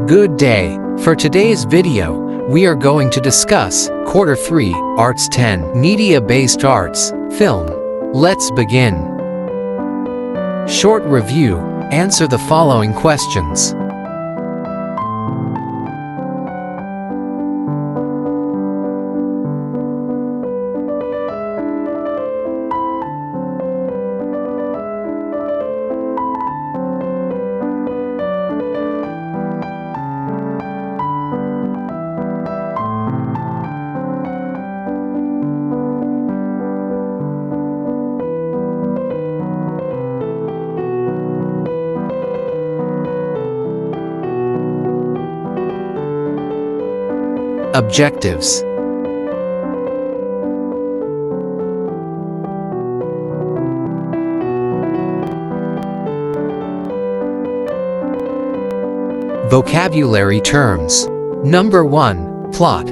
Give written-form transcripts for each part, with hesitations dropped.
Good day. For today's video, we are going to discuss Quarter 3, Arts 10, Media-Based Arts, Film. Let's begin. Short review. Answer the following questions. Objectives. Vocabulary terms. Number 1. Plot.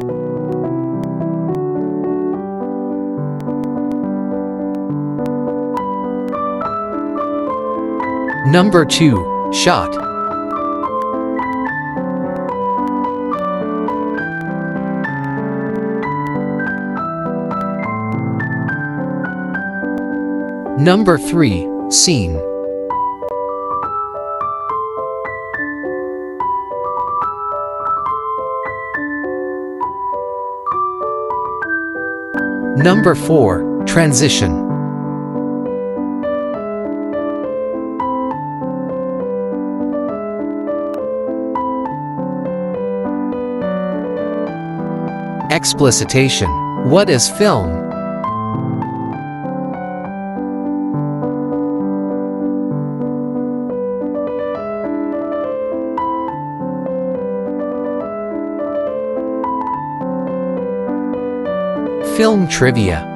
Number 2. Shot. Number 3. Scene. Number 4. Transition. Explicitation. What is film? Film trivia.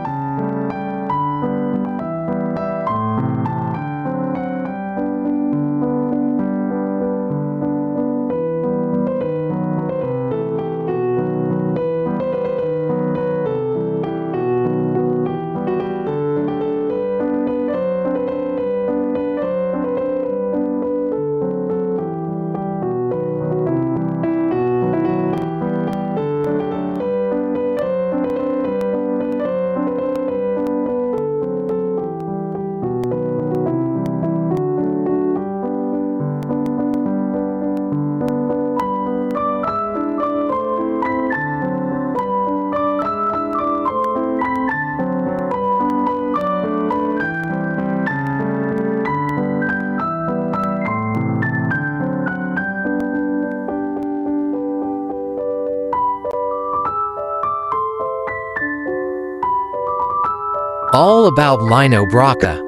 All about Lino Brocka.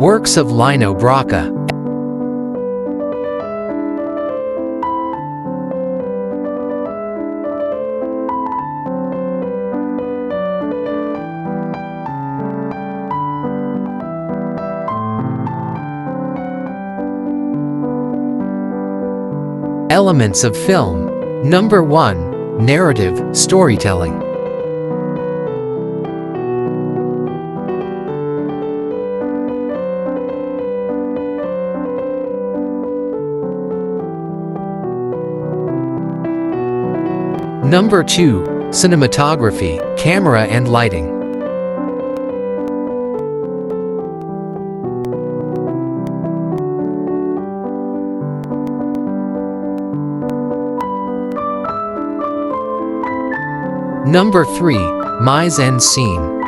Works of Lino Brocka. Elements of film. Number 1. Narrative, storytelling. Number 2. Cinematography, camera and lighting. Number 3. Mise en scene.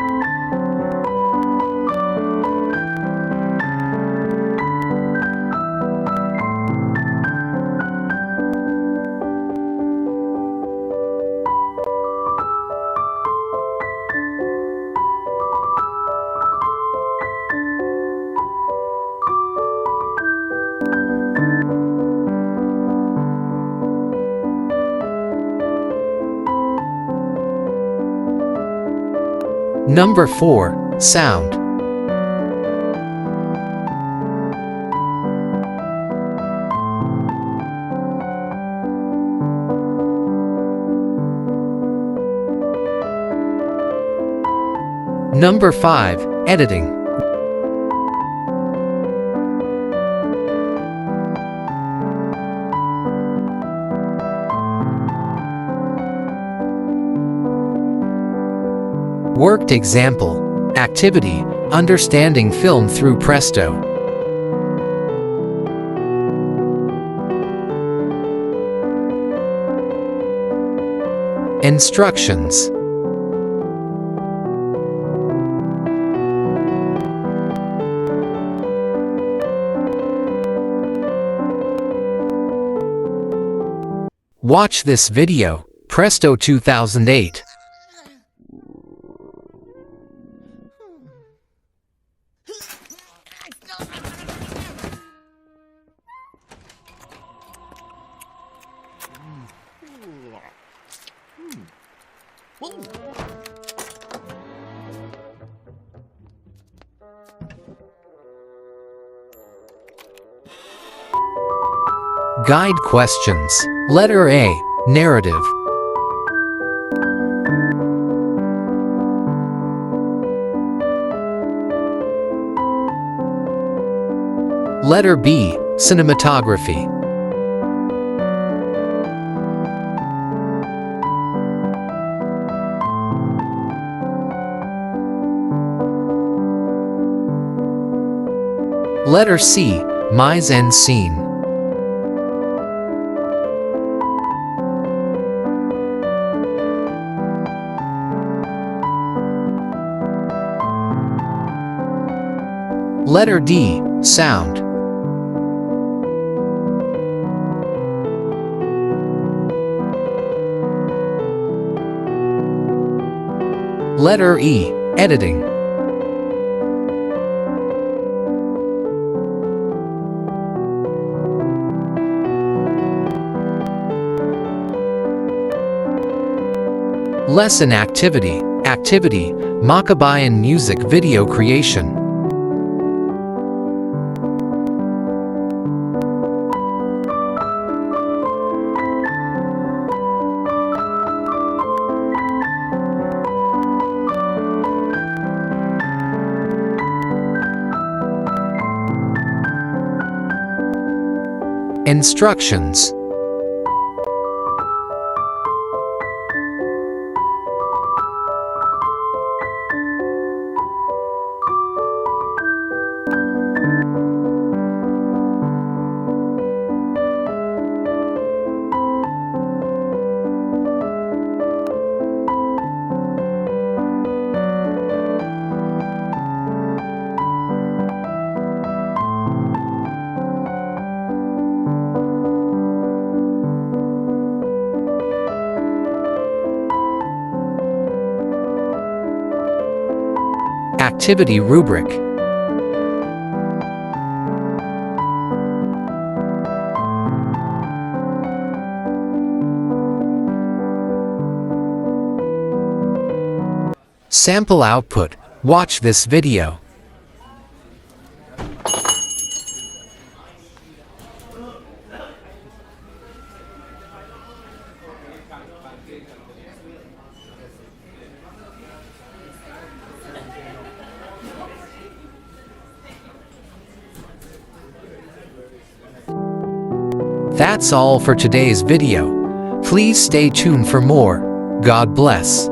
Number 4. Sound. Number 5. Editing. Worked example. Activity: understanding film through Presto. Instructions. Watch this video, Presto 2008. Guide questions. Letter A. Narrative. Letter B. Cinematography. Letter C. Mise en scene. Letter D. Sound. Letter E. Editing. Lesson activity. Activity: Mapeh music video creation. Instructions. Activity rubric. Sample output. Watch this video. That's all for today's video. Please stay tuned for more. God bless.